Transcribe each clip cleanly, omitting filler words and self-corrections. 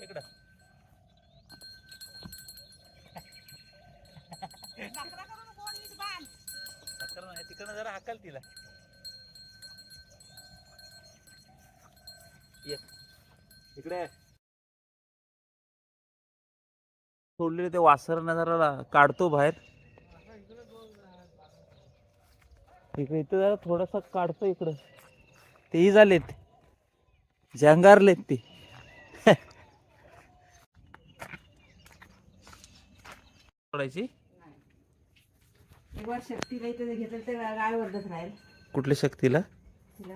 इकडं तिकडनं जरा हाकाल तिला. इकडे सोडलेले ते वासर जरा काढतो बाहेर. इकडे इथं जरा थोडासा काढतो इकडं. तेही झालेत जंगारलेत ते. सोडायची शक्तीला इथे घेतलं ते गाय वरडत राहील. कुठल्या शक्तीला तिला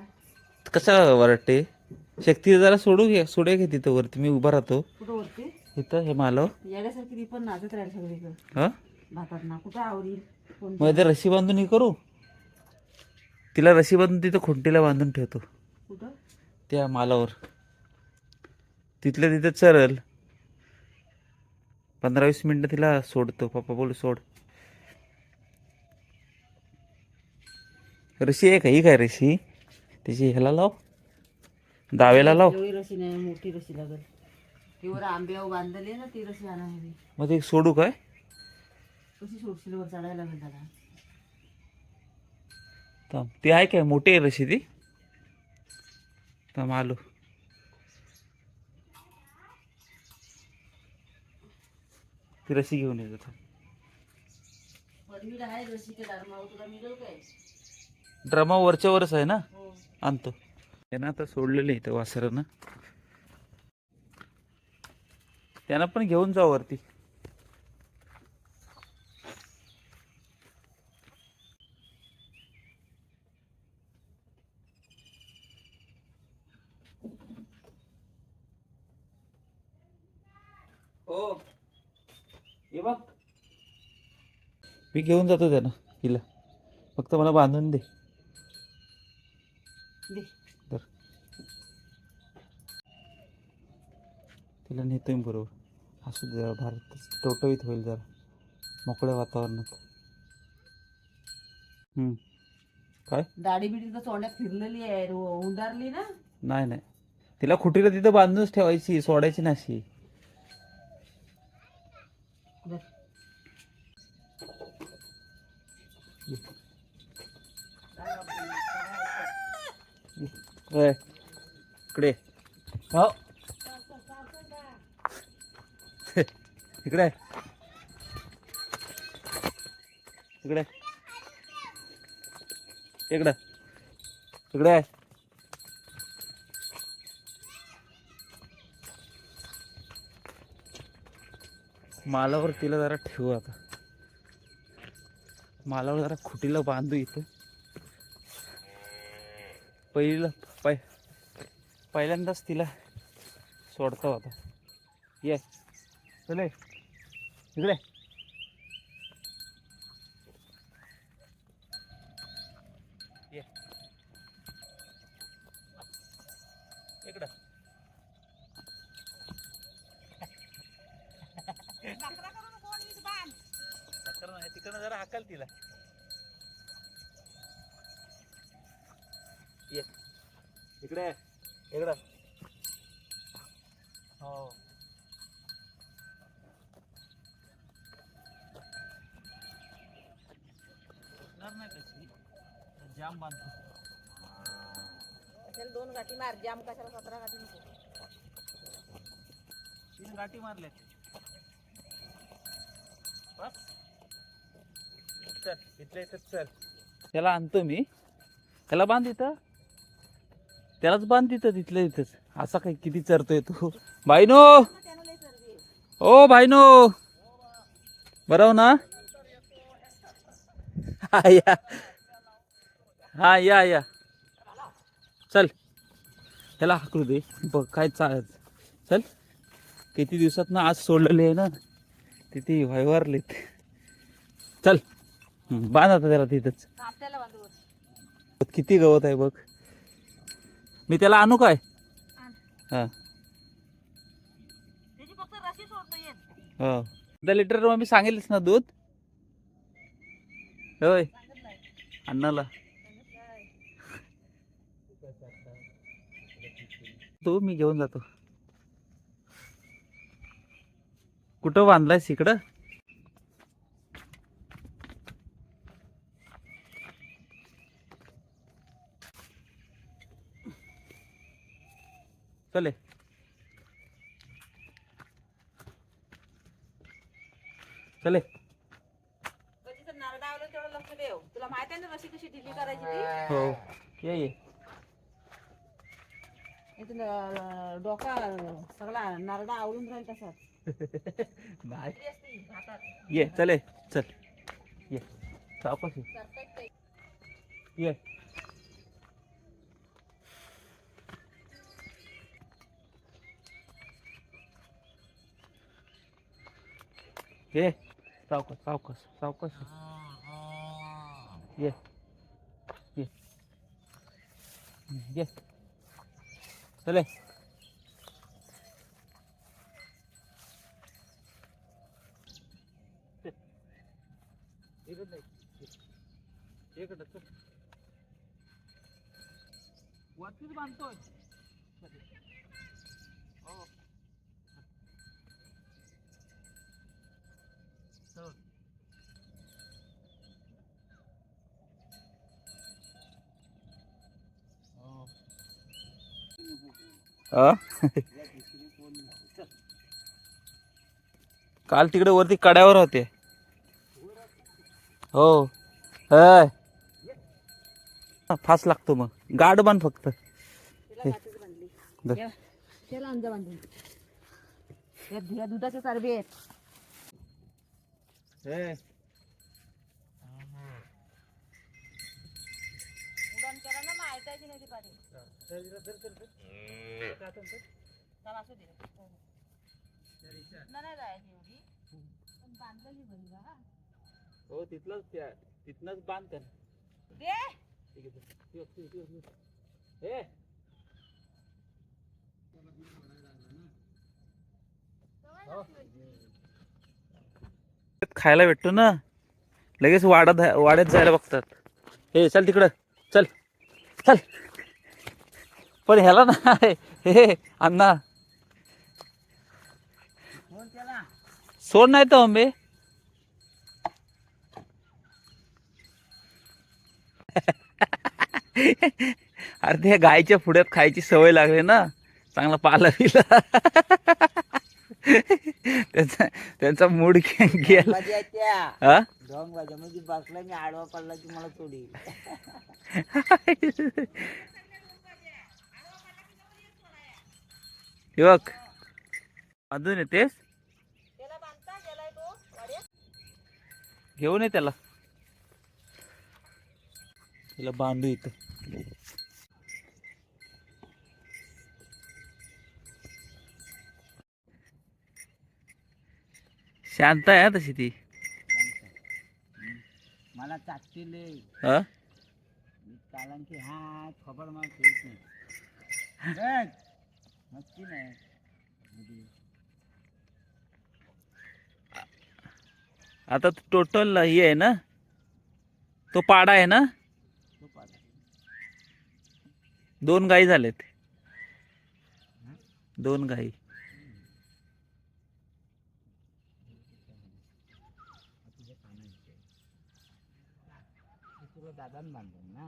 कसा वरटते? शक्ती जरा सोडू घे, सोडे घे तिथं वरती. मी उभा राहतो कुठं वरती इथं. हे मालव येण्यासारखी ती पण नाचत राहील सगळीकडे हा भातात ना. कुठं आवरील कोण मग ते रशी बांधून हे करू. तिला रशी बांधून तिथं खुंटीला बांधून ठेवतो कुठं त्या मालावर. तिथल्या तिथं चरल. 15-20 मिनिटं तिला सोडतो. पप्पा बोल सोड. रशी आहे का? ही काय रशी त्याची ह्याला लाव, दावेला लाव. एवढी रशी नाही, मोठी रशी लागल. ती वर आंब्यावर बांधली ना ती रशी आणा हवी. मग ते सोडू काय? कशी सोडशील वर चढायला लागेल त्याला. थांब, ती आहे काय मोठी आहे रशी ती? थांब आलो. ती रशी घेऊन येतो. पडवीला आहे रशी ते दारमावर. तुला मिळेल काय? ड्रामा वरच्या वरच आहे ना. हो आणतो. हे ना आता सोडलेले इथं वासरानं. त्यांना पण घेऊन जाऊ वरती. हो ये बघ, मी घेऊन जातो त्यांना. हिला फक्त मला बांधून दे. दे. तर तिला नेतोय मी बरोबर. असू दे जरा, भारत टवटवीत होईल जरा मोकळ्या वातावरणात. काय दाढी बिडी तर तोंडात फिरलेली आहे, उंडारली ना. नाही नाही, तिला खुटीला तिथं बांधूनच ठेवायची, सोडायची नाशी. इकडे हो, इकडे इकडे इकडे इकडे. मालावर तिला जरा ठेवू आता. मालावर जरा खुटीला बांधू इथं. पहिल्यांदाच तिला सोडतो आता. ये चले इकडे. ये इकडं. तिकडनं जरा हाकाल तिला. ये इकडे इकडं. हो नाही कशी जाम बांधतो. कशाला 2 गाठी मार, जाम कशाला 17 गाठी नको. 3 गाठी मारल्या बस. चल इथल्या इथं चल. त्याला आणतो मी. त्याला बांध इथं. त्यालाच बांध तिथं तिथल्या इथंच. असा काही किती चरतोय तू भाईनो. ओ भाईनो, बरं ना. हा या, हा या या. चल त्याला हाकलू दे. बघ काय चल. किती दिवसात ना आज सोडलेले आहे ना, तिथे व्यवहारलेत. चल बांध आता त्याला तिथंच. किती गवत आहे बघ. मी त्याला आणू काय? हा हो. 10 लिटर मी सांगेलच ना दूध. होय अण्णाला. तो मी घेऊन जातो. कुठं बांधलायस इकडं? चले चले. कधीचं नारळावलं तेवढं लक्ष देव. तुला माहिती आहे ना कशी कशी ढिली करायची ती? हो ये इथं डोका सगळा नारळा आवळून राहील तसाच. नाही ती असती भातात. ये चले चल ये सावकाश ये. करतायत ते. ये ये सावकाश सावकाश सावकाश ये ये ये चले. वरतीच बांधतोय. हो. चल. काल तिकडे वरती कड्यावर होते. हो फास लागतो मग. गाड बांध फक्त. तिला गाठच बांधली. त्याला अंजा बांधून. या दुधाचे चरबी आहेत. उडान केला ना मग ऐकायची नाही ती पाणी. चला असू दे. नाही जायची एवढी. पण बांधलेली बरी बा. हो तिथनच बांध त्याला. दे. खायला भेटतो ना लगेच वाड्यात जायला बघतात. हे चल तिकडं चल चल. पण ह्याला नाही. हे अण्णा सोड नाही तर आंबे. अरे ते गायच्या पुढ्यात खायची सवय लागली ना. चांगला पाला पिला. त्यांचा मूड गेला. हा डोंग भाज्या म्हणजे बसला मी आडवा पडला की मला सोडी. हे बघ अजून येतेस. घेऊन ये त्याला. त्याला बांधू इथं. शांत आहे तशी ती. मला चाटतील हा कारण की हा खबर मला खेळत नाही. नक्की नाही. आता टोटल हे आहे ना. तो पाडा आहे ना. 2 गाई झालेत. 2 गाई. दादान बांधलं ना.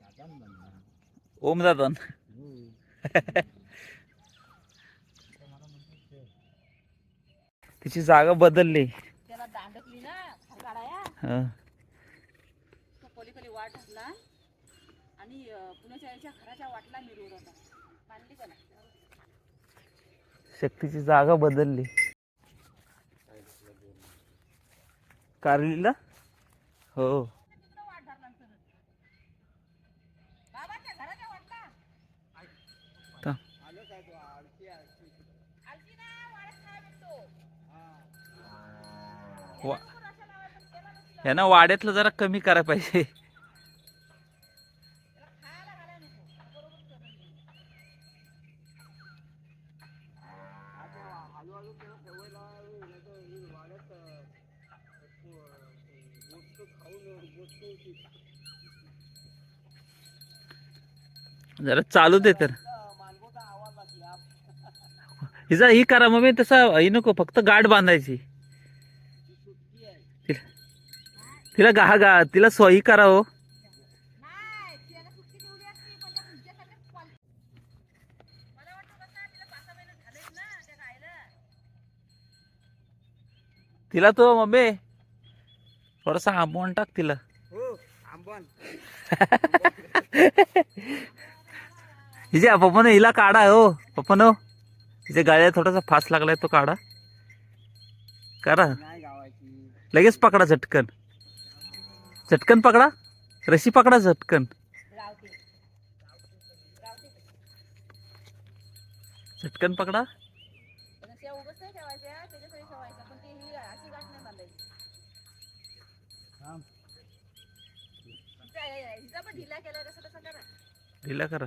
दादान बांधलं. ओम दादा. तिची जागा बदलली. त्याला दांडकली ना काढाया. हा पलीकडे वाट घातला आणि पुण्याच्या याच्या घराच्या वाटला मी रोड होता. बांधली त्याला. शक्तीची जागा बदलली. कारलीला हो. ह्यानं वाड्यातलं जरा कमी करायला पाहिजे. जरा चालू दे तर. हिचा ही करा मम्मी, तसा ही नको, फक्त गाठ बांधायची. तिला तिला तिला सोयी करा हो. नाही तिला सुट्टी ठेवली असती, पण त्या पुढच्यासारखं मला वाटतं कसं तिला 5 महिने झालेत ना त्या गायला. तिला तो मम्मी थोडासा आंबवण टाक तिला. हो आंबन. हिच्या पप्पानं हिला काढा हो, पप्पानं तिच्या गाळ्यात थोडासा फास लागलाय, तो काढा करा. नाही गावाची. लगेच पकडा, झटकन झटकन पकडा, रशी पकडा झटकन, रावते झटकन पकडा. पण त्या उगाच नाही ठेवायच्या, त्याच्यासाठी ठेवायचं, पण ती ही अशी गाठ नाही बांधायची. थांब. हिचा पण ढिला केलाय, कसं तसं करा. ढिला करा.